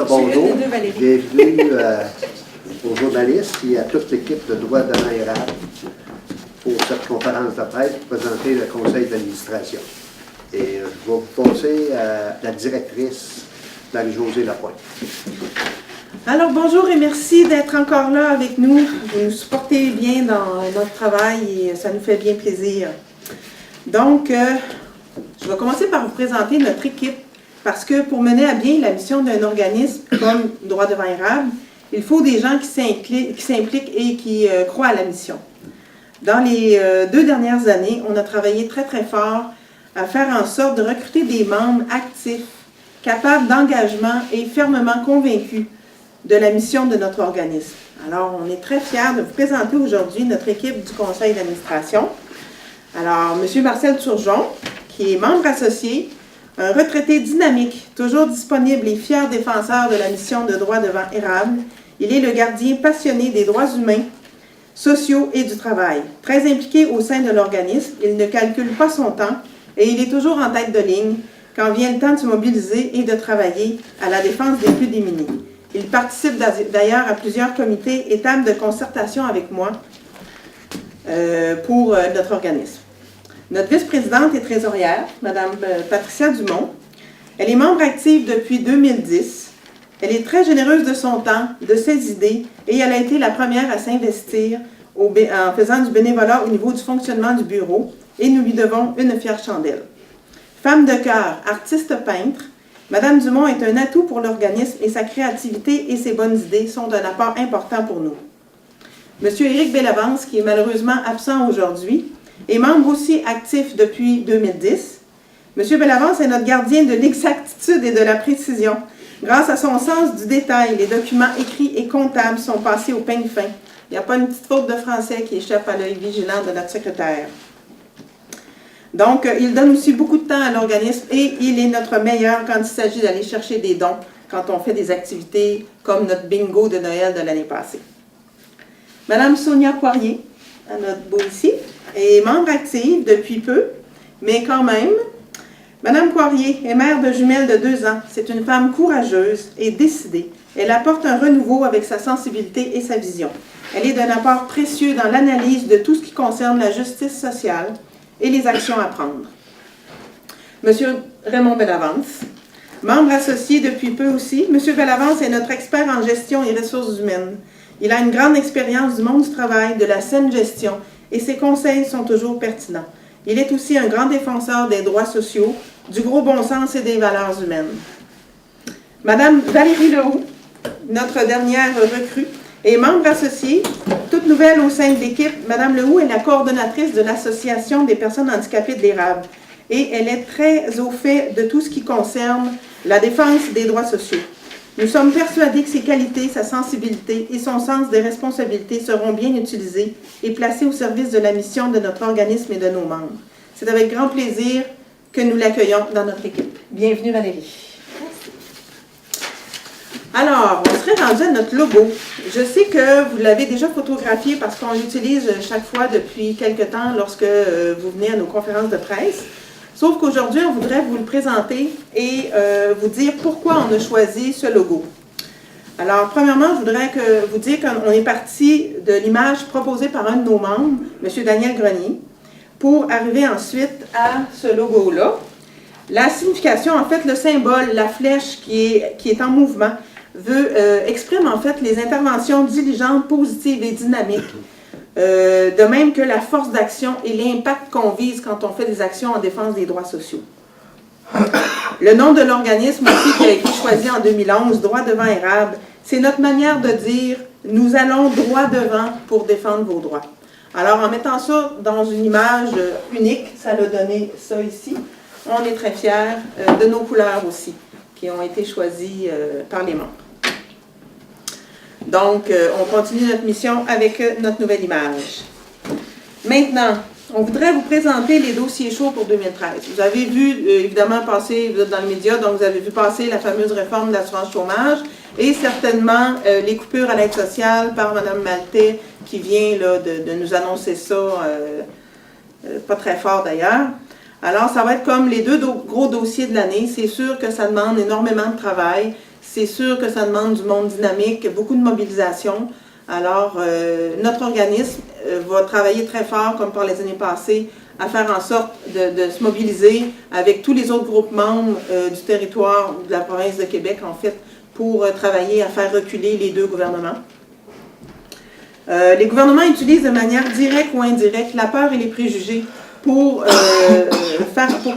bonjour. Bienvenue aux journalistes et à toute l'équipe de droit devant érable pour cette conférence de presse pour présenter le conseil d'administration. Et je vais vous passer à la directrice Marie-Josée Lapointe. Alors bonjour et merci d'être encore là avec nous. Vous nous supportez bien dans notre travail et ça nous fait bien plaisir. Donc, je vais commencer par vous présenter notre équipe parce que pour mener à bien la mission d'un organisme comme Droit devant érable, il faut des gens qui s'impliquent et qui croient à la mission. Dans les 2 dernières années, on a travaillé très très fort à faire en sorte de recruter des membres actifs, capables d'engagement et fermement convaincus de la mission de notre organisme. Alors, on est très fiers de vous présenter aujourd'hui notre équipe du conseil d'administration. Alors, M. Marcel Turgeon, qui est membre associé, un retraité dynamique, toujours disponible et fier défenseur de la mission de droit devant érable. Il est le gardien passionné des droits humains, sociaux et du travail. Très impliqué au sein de l'organisme, il ne calcule pas son temps et il est toujours en tête de ligne quand vient le temps de se mobiliser et de travailler à la défense des plus démunis. Il participe d'ailleurs à plusieurs comités et tables de concertation avec moi pour notre organisme. Notre vice-présidente et trésorière, Mme Patricia Dumont, elle est membre active depuis 2010. Elle est très généreuse de son temps, de ses idées, et elle a été la première à s'investir en faisant du bénévolat au niveau du fonctionnement du bureau, et nous lui devons une fière chandelle. Femme de cœur, artiste peintre, Mme Dumont est un atout pour l'organisme et sa créativité et ses bonnes idées sont d'un apport important pour nous. M. Éric Bellavance, qui est malheureusement absent aujourd'hui, est membre aussi actif depuis 2010. M. Bellavance est notre gardien de l'exactitude et de la précision. Grâce à son sens du détail, les documents écrits et comptables sont passés au peigne fin. Il n'y a pas une petite faute de français qui échappe à l'œil vigilant de notre secrétaire. Donc, il donne aussi beaucoup de temps à l'organisme et il est notre meilleur quand il s'agit d'aller chercher des dons quand on fait des activités comme notre bingo de Noël de l'année passée. Madame Sonia Poirier, à notre beau ici, est membre active depuis peu, mais quand même. Madame Poirier est mère de jumelles de 2 ans. C'est une femme courageuse et décidée. Elle apporte un renouveau avec sa sensibilité et sa vision. Elle est d'un apport précieux dans l'analyse de tout ce qui concerne la justice sociale et les actions à prendre. Monsieur Raymond Bellavance, membre associé depuis peu aussi. Monsieur Bellavance est notre expert en gestion et ressources humaines. Il a une grande expérience du monde du travail, de la saine gestion, et ses conseils sont toujours pertinents. Il est aussi un grand défenseur des droits sociaux, du gros bon sens et des valeurs humaines. Madame Valérie Lehoux, notre dernière recrue, est membre associée, toute nouvelle au sein de l'équipe. Madame Lehoux est la coordonnatrice de l'Association des personnes handicapées de l'érable et elle est très au fait de tout ce qui concerne la défense des droits sociaux. Nous sommes persuadés que ses qualités, sa sensibilité et son sens des responsabilités seront bien utilisés et placés au service de la mission de notre organisme et de nos membres. C'est avec grand plaisir que nous l'accueillons dans notre équipe. Bienvenue Valérie. Merci. Alors, on serait rendu à notre logo. Je sais que vous l'avez déjà photographié parce qu'on l'utilise chaque fois depuis quelque temps lorsque vous venez à nos conférences de presse. Sauf qu'aujourd'hui, on voudrait vous le présenter et vous dire pourquoi on a choisi ce logo. Alors, premièrement, je voudrais vous dire qu'on est parti de l'image proposée par un de nos membres, M. Daniel Grenier, pour arriver ensuite à ce logo-là. La signification, en fait, le symbole, la flèche qui est en mouvement, exprime en fait les interventions diligentes, positives et dynamiques. De même que la force d'action et l'impact qu'on vise quand on fait des actions en défense des droits sociaux. Le nom de l'organisme aussi qui a été choisi en 2011, Droit devant érable, c'est notre manière de dire « Nous allons droit devant pour défendre vos droits ». Alors, en mettant ça dans une image unique, ça a donné ça ici. On est très fiers de nos couleurs aussi, qui ont été choisies par les membres. Donc, on continue notre mission avec notre nouvelle image. Maintenant, on voudrait vous présenter les dossiers chauds pour 2013. Vous avez vu, évidemment, passer, vous êtes dans les médias, donc vous avez vu passer la fameuse réforme de l'assurance chômage et certainement les coupures à l'aide sociale par Mme Maltais qui vient là, de nous annoncer ça, pas très fort d'ailleurs. Alors, ça va être comme les 2 gros dossiers de l'année. C'est sûr que ça demande énormément de travail. c'est sûr que ça demande du monde dynamique, beaucoup de mobilisation. Alors, notre organisme va travailler très fort, comme par les années passées, à faire en sorte de se mobiliser avec tous les autres groupes membres du territoire de la province de Québec, en fait, pour travailler à faire reculer les deux gouvernements. Les gouvernements utilisent de manière directe ou indirecte la peur et les préjugés pour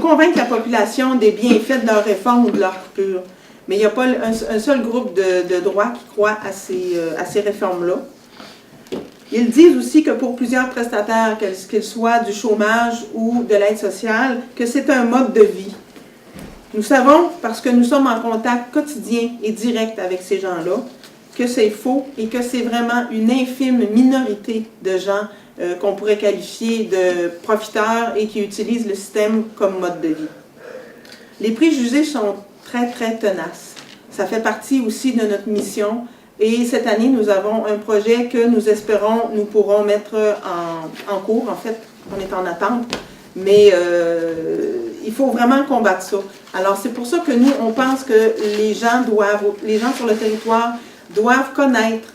convaincre la population des bienfaits de leur réforme ou de leur coupure. Mais il n'y a pas un seul groupe de droit qui croit à ces réformes-là. Ils disent aussi que pour plusieurs prestataires, qu'ils soient du chômage ou de l'aide sociale, que c'est un mode de vie. Nous savons, parce que nous sommes en contact quotidien et direct avec ces gens-là, que c'est faux et que c'est vraiment une infime minorité de gens qu'on pourrait qualifier de profiteurs et qui utilisent le système comme mode de vie. Les préjugés sont très, très tenaces. Ça fait partie aussi de notre mission. Et cette année, nous avons un projet que nous espérons, nous pourrons mettre en cours. En fait, on est en attente. Mais il faut vraiment combattre ça. Alors, c'est pour ça que nous, on pense que les gens sur le territoire doivent connaître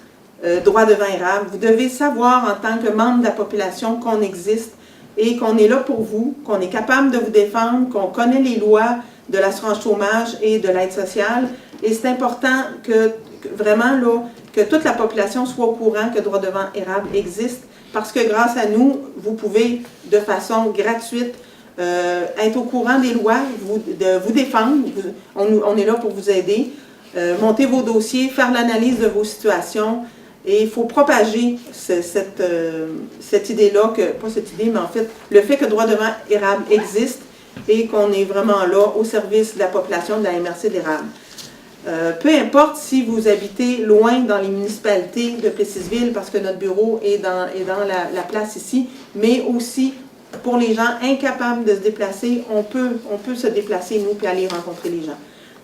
droit devant érable. Vous devez savoir en tant que membre de la population qu'on existe et qu'on est là pour vous, qu'on est capable de vous défendre, qu'on connaît les lois de l'assurance chômage et de l'aide sociale. Et c'est important que vraiment là, que toute la population soit au courant que droit devant érable existe parce que grâce à nous, vous pouvez de façon gratuite être au courant des lois, de vous défendre. On est là pour vous aider. Monter vos dossiers, faire l'analyse de vos situations et il faut propager cette idée-là, pas cette idée, mais en fait, le fait que droit devant érable existe et qu'on est vraiment là au service de la population de la MRC d'érable. Peu importe si vous habitez loin dans les municipalités de Plessisville, parce que notre bureau est dans la place ici, mais aussi pour les gens incapables de se déplacer, on peut se déplacer, nous, puis aller rencontrer les gens.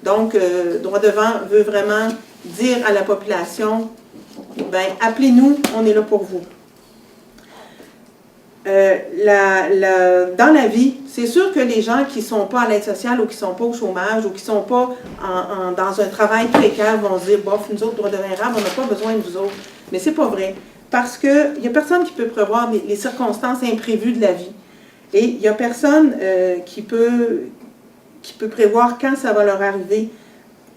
Donc, droit devant veut vraiment dire à la population, ben, appelez-nous, on est là pour vous. Dans la vie, c'est sûr que les gens qui ne sont pas à l'aide sociale ou qui ne sont pas au chômage ou qui ne sont pas dans un travail précaire vont se dire, bof, nous autres, droit devant érable, on n'a pas besoin de vous autres. Mais c'est pas vrai. Parce qu'il n'y a personne qui peut prévoir les circonstances imprévues de la vie. Et il n'y a personne qui peut prévoir quand ça va leur arriver.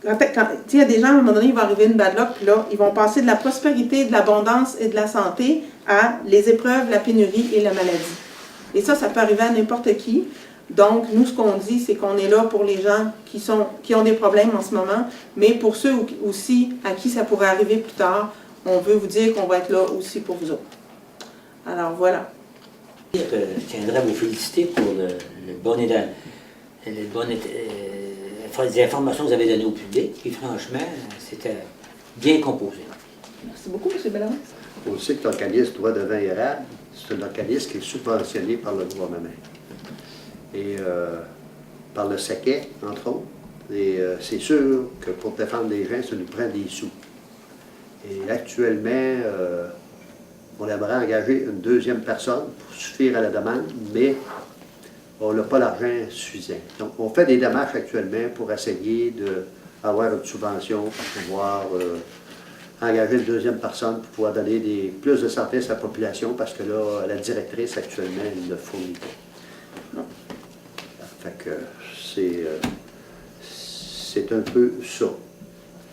Il y a des gens, à un moment donné, il va arriver une bad luck, puis là, ils vont passer de la prospérité, de l'abondance et de la santé à les épreuves, la pénurie et la maladie. Et ça peut arriver à n'importe qui. Donc, nous, ce qu'on dit, c'est qu'on est là pour les gens qui ont des problèmes en ce moment, mais pour ceux aussi à qui ça pourrait arriver plus tard, on veut vous dire qu'on va être là aussi pour vous autres. Alors, voilà. Je tiendrais à vous féliciter pour les informations que vous avez données au public. Et franchement, c'était bien composé. Merci beaucoup, M. Bellamance. On sait que l'organisme droit devant érable, c'est un organisme qui est subventionné par le gouvernement. Et par le SAQEC, entre autres. Et c'est sûr que pour défendre les gens, ça nous prend des sous. Et actuellement, on aimerait engager une deuxième personne pour suffire à la demande, mais on n'a pas l'argent suffisant. Donc, on fait des démarches actuellement pour essayer d'avoir une subvention pour pouvoir engager une deuxième personne pour pouvoir donner plus de services à la population parce que là, la directrice actuellement, elle ne fournit pas. Non. Fait que c'est un peu ça,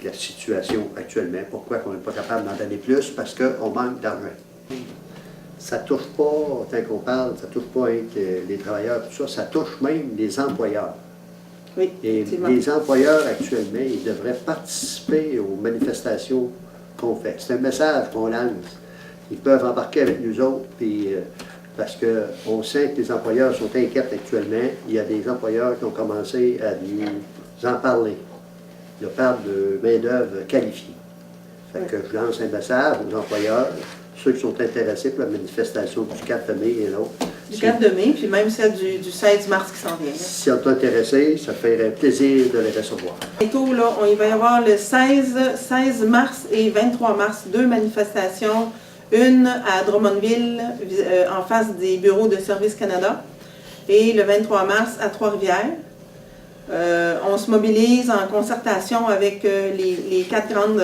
la situation actuellement. Pourquoi on n'est pas capable d'en donner plus? Parce qu'on manque d'argent. Ça ne touche pas, tant qu'on parle, ça ne touche pas les travailleurs, tout ça, ça touche même les employeurs. Oui, et les employeurs, actuellement, ils devraient participer aux manifestations qu'on fait. C'est un message qu'on lance. Ils peuvent embarquer avec nous autres, puis, parce qu'on sait que les employeurs sont inquiets actuellement. Il y a des employeurs qui ont commencé à nous en parler. Ils parlent de main-d'œuvre qualifiée. Fait que je lance un message aux employeurs, ceux qui sont intéressés pour la manifestation du 4 mai et l'autre. Du 4 mai, puis même celle du 16 mars qui s'en vient. Si on est intéressé, ça ferait plaisir de les recevoir. Bientôt, là, il va y avoir le 16 mars et 23 mars, 2 manifestations. Une à Drummondville, en face des bureaux de Service Canada, et le 23 mars à Trois-Rivières. On se mobilise en concertation avec les 4 grandes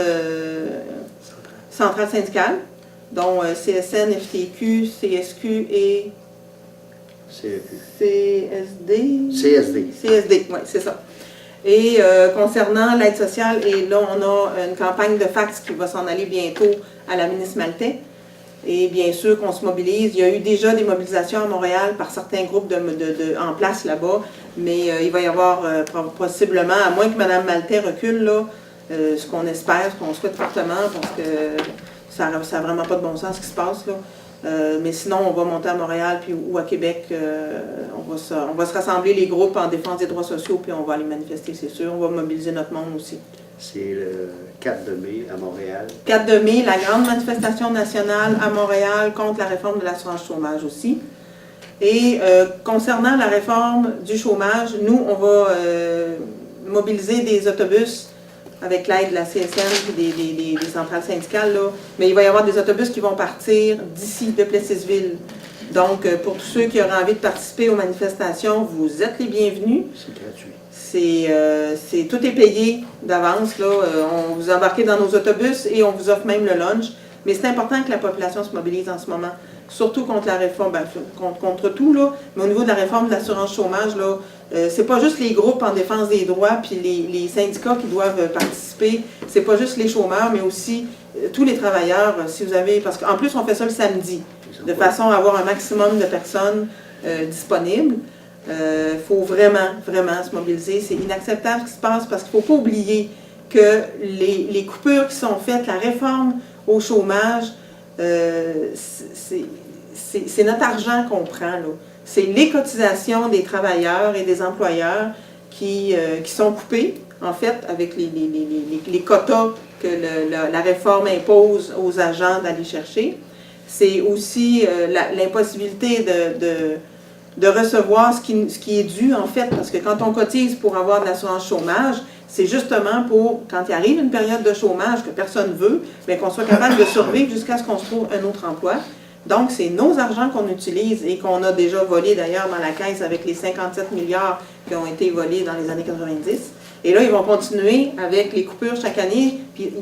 centrales syndicales, dont CSN, FTQ, CSQ et CSD, oui, c'est ça. Et concernant l'aide sociale, et là, on a une campagne de fax qui va s'en aller bientôt à la ministre Maltais. Et bien sûr qu'on se mobilise. Il y a eu déjà des mobilisations à Montréal par certains groupes en place là-bas, mais il va y avoir possiblement, à moins que Mme Maltais recule, là, ce qu'on espère, ce qu'on souhaite fortement, parce que ça n'a vraiment pas de bon sens ce qui se passe, là. Mais sinon, on va monter à Montréal ou à Québec. On va se rassembler les groupes en défense des droits sociaux, puis on va aller manifester, c'est sûr. On va mobiliser notre monde aussi. C'est le 4 de mai à Montréal. 4 de mai, la grande manifestation nationale à Montréal contre la réforme de l'assurance chômage aussi. Et concernant la réforme du chômage, nous, on va mobiliser des autobus avec l'aide de la CSN et des centrales syndicales, là. Mais il va y avoir des autobus qui vont partir d'ici, de Plessisville. Donc, pour tous ceux qui auraient envie de participer aux manifestations, vous êtes les bienvenus. C'est gratuit. Tout est payé d'avance, là. On vous embarquez dans nos autobus et on vous offre même le lunch. Mais c'est important que la population se mobilise en ce moment, surtout contre la réforme, contre tout, là. Mais au niveau de la réforme de l'assurance chômage, là, c'est pas juste les groupes en défense des droits puis les syndicats qui doivent participer. C'est pas juste les chômeurs, mais aussi tous les travailleurs, si vous avez... Parce qu'en plus, on fait ça le samedi, de façon à avoir un maximum de personnes disponibles. Il faut vraiment, vraiment se mobiliser. C'est inacceptable ce qui se passe parce qu'il ne faut pas oublier que les coupures qui sont faites, la réforme au chômage, c'est notre argent qu'on prend, là. C'est les cotisations des travailleurs et des employeurs qui sont coupées, en fait, avec les quotas que la réforme impose aux agents d'aller chercher. C'est aussi l'impossibilité de recevoir ce qui est dû, en fait, parce que quand on cotise pour avoir de l'assurance chômage, c'est justement pour, quand il arrive une période de chômage que personne ne veut, mais qu'on soit capable de survivre jusqu'à ce qu'on se trouve un autre emploi. Donc, c'est nos argents qu'on utilise et qu'on a déjà volés d'ailleurs dans la caisse avec les 57 milliards qui ont été volés dans les années 90. Et là, ils vont continuer avec les coupures chaque année, puis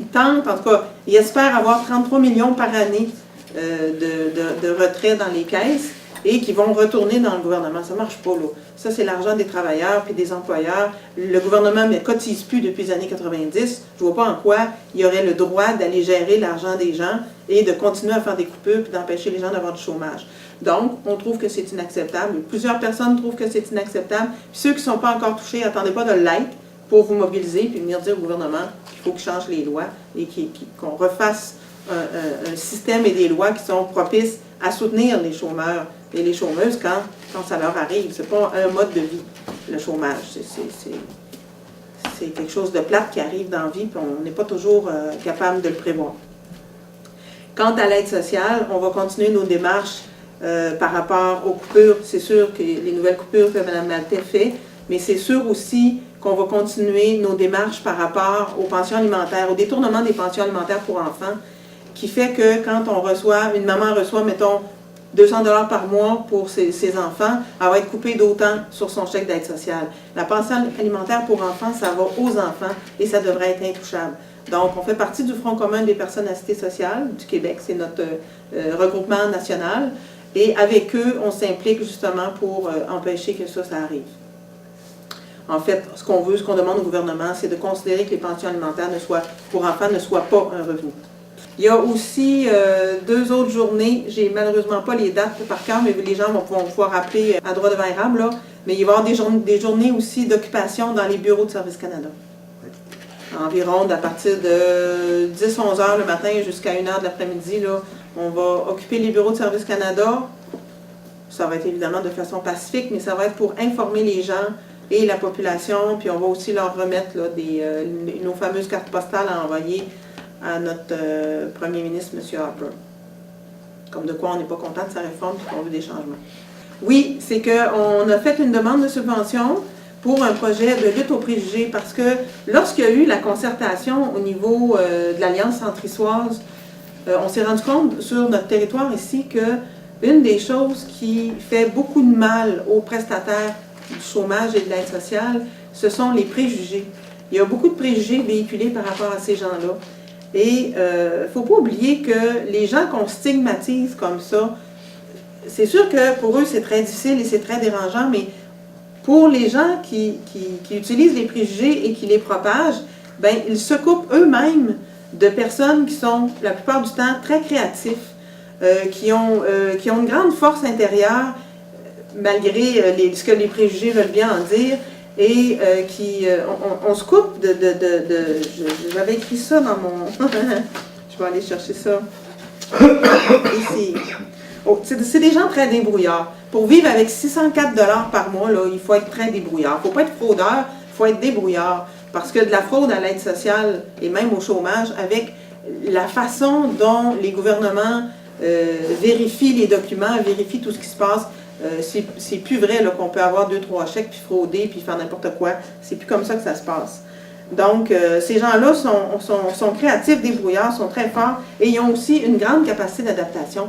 ils tentent, en tout cas, ils espèrent avoir 33 millions par année de retrait dans les caisses et qui vont retourner dans le gouvernement. Ça ne marche pas, là. Ça, c'est l'argent des travailleurs puis des employeurs. Le gouvernement ne cotise plus depuis les années 90. Je ne vois pas en quoi il y aurait le droit d'aller gérer l'argent des gens et de continuer à faire des coupures puis d'empêcher les gens d'avoir du chômage. Donc, on trouve que c'est inacceptable. Plusieurs personnes trouvent que c'est inacceptable. Puis ceux qui ne sont pas encore touchés, attendez pas de l'être pour vous mobiliser puis venir dire au gouvernement qu'il faut qu'il change les lois et qu'on refasse un système et des lois qui sont propices à soutenir les chômeurs et les chômeuses quand ça leur arrive. Ce n'est pas un mode de vie, le chômage. C'est quelque chose de plate qui arrive dans la vie, puis on n'est pas toujours capable de le prévoir. Quant à l'aide sociale, on va continuer nos démarches par rapport aux coupures. C'est sûr que les nouvelles coupures que Mme Maltais fait, mais c'est sûr aussi qu'on va continuer nos démarches par rapport aux pensions alimentaires, au détournement des pensions alimentaires pour enfants, qui fait que quand une maman reçoit, mettons, 200 $ par mois pour ses enfants, elle va être coupée d'autant sur son chèque d'aide sociale. La pension alimentaire pour enfants, ça va aux enfants et ça devrait être intouchable. Donc, on fait partie du Front commun des personnes assistées sociales du Québec, c'est notre regroupement national, et avec eux, on s'implique justement pour empêcher que ça arrive. En fait, ce qu'on demande au gouvernement, c'est de considérer que les pensions alimentaires pour enfants ne soient pas un revenu. Il y a aussi 2 autres journées, j'ai malheureusement pas les dates par cœur, mais les gens vont pouvoir appeler à droit devant érable, là. Mais il va y avoir des journées aussi d'occupation dans les bureaux de Service Canada. Environ à partir de 10-11 heures le matin jusqu'à 1 heure de l'après-midi, là, on va occuper les bureaux de Service Canada. Ça va être évidemment de façon pacifique, mais ça va être pour informer les gens et la population, puis on va aussi leur remettre là, nos fameuses cartes postales à envoyer à notre premier ministre, M. Harper. Comme de quoi on n'est pas content de sa réforme et qu'on veut des changements. Oui, c'est qu'on a fait une demande de subvention pour un projet de lutte aux préjugés parce que lorsqu'il y a eu la concertation au niveau de l'Alliance centrissoise, on s'est rendu compte sur notre territoire ici que une des choses qui fait beaucoup de mal aux prestataires du chômage et de l'aide sociale, ce sont les préjugés. Il y a beaucoup de préjugés véhiculés par rapport à ces gens-là. Et il ne faut pas oublier que les gens qu'on stigmatise comme ça, c'est sûr que pour eux c'est très difficile et c'est très dérangeant, mais pour les gens qui utilisent les préjugés et qui les propagent, ben, ils se coupent eux-mêmes de personnes qui sont la plupart du temps très créatifs, qui ont une grande force intérieure, malgré ce que les préjugés veulent bien en dire, et on se coupe j'avais écrit ça dans mon... je vais aller chercher ça. Ici. Oh, c'est des gens très débrouillards. Pour vivre avec 604 $ par mois, là, il faut être très débrouillard. Il ne faut pas être fraudeur, il faut être débrouillard. Parce que de la fraude à l'aide sociale et même au chômage, avec la façon dont les gouvernements vérifient les documents, vérifient tout ce qui se passe, c'est plus vrai qu'on peut avoir 2-3 chèques, puis frauder, puis faire n'importe quoi. C'est plus comme ça que ça se passe. Donc, ces gens-là sont créatifs, débrouillards, sont très forts, et ils ont aussi une grande capacité d'adaptation.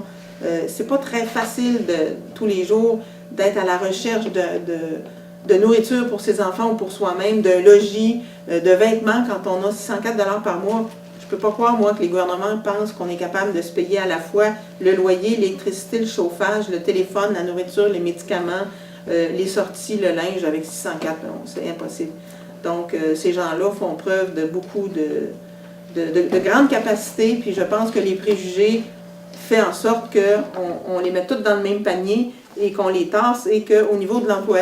C'est pas très facile tous les jours d'être à la recherche de nourriture pour ses enfants ou pour soi-même, de logis, de vêtements quand on a 604 $ par mois. Je peux pas croire, moi, que les gouvernements pensent qu'on est capable de se payer à la fois le loyer, l'électricité, le chauffage, le téléphone, la nourriture, les médicaments, les sorties, le linge avec 604. Non, c'est impossible. Donc, ces gens-là font preuve de beaucoup de grandes capacités, puis je pense que les préjugés fait en sorte qu'on les met toutes dans le même panier et qu'on les tasse et qu'au niveau de l'emploi,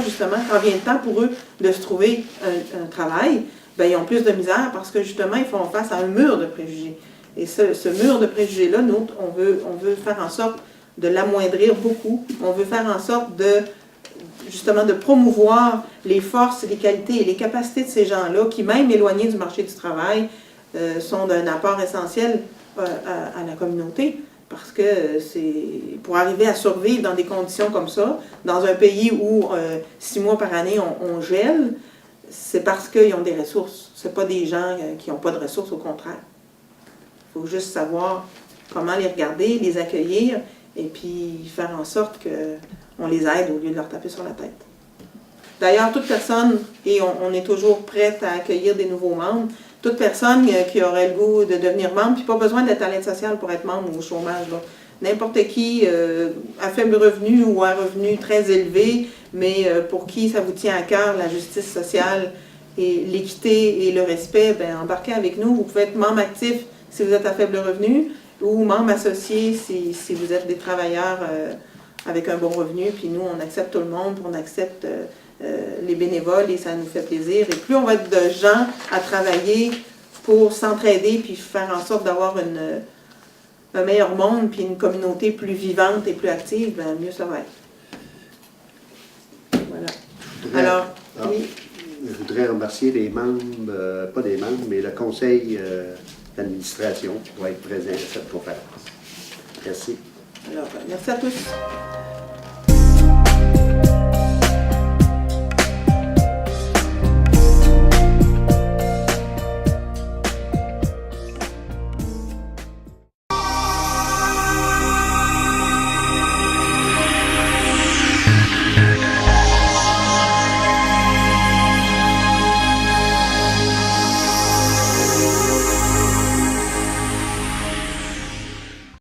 justement, quand vient le temps pour eux de se trouver un travail, ben, ils ont plus de misère parce que justement, ils font face à un mur de préjugés. Et ce mur de préjugés-là, nous, on veut faire en sorte de l'amoindrir beaucoup. On veut faire en sorte justement de promouvoir les forces, les qualités et les capacités de ces gens-là qui, même éloignés du marché du travail, sont d'un apport essentiel à la communauté, parce que c'est pour arriver à survivre dans des conditions comme ça, dans un pays où 6 mois par année on gèle, c'est parce qu'ils ont des ressources. Ce pas des gens qui n'ont pas de ressources, au contraire. Il faut juste savoir comment les regarder, les accueillir, et puis faire en sorte qu'on les aide au lieu de leur taper sur la tête. D'ailleurs, toute personne, et on est toujours prête à accueillir des nouveaux membres, toute personne qui aurait le goût de devenir membre, puis pas besoin d'être à l'aide sociale pour être membre ou au chômage. N'importe qui, à faible revenu ou à revenu très élevé, mais pour qui ça vous tient à cœur, la justice sociale et l'équité et le respect, ben, embarquez avec nous. Vous pouvez être membre actif si vous êtes à faible revenu ou membre associé si vous êtes des travailleurs avec un bon revenu. Puis nous, on accepte tout le monde, on accepte les bénévoles et ça nous fait plaisir. Et plus on va être de gens à travailler pour s'entraider puis faire en sorte d'avoir un meilleur monde puis une communauté plus vivante et plus active, ben mieux ça va être. Voilà. Alors, oui. Je voudrais remercier les membres, pas des membres, mais le conseil d'administration qui va être présent à cette conférence. Merci. Alors, merci à tous.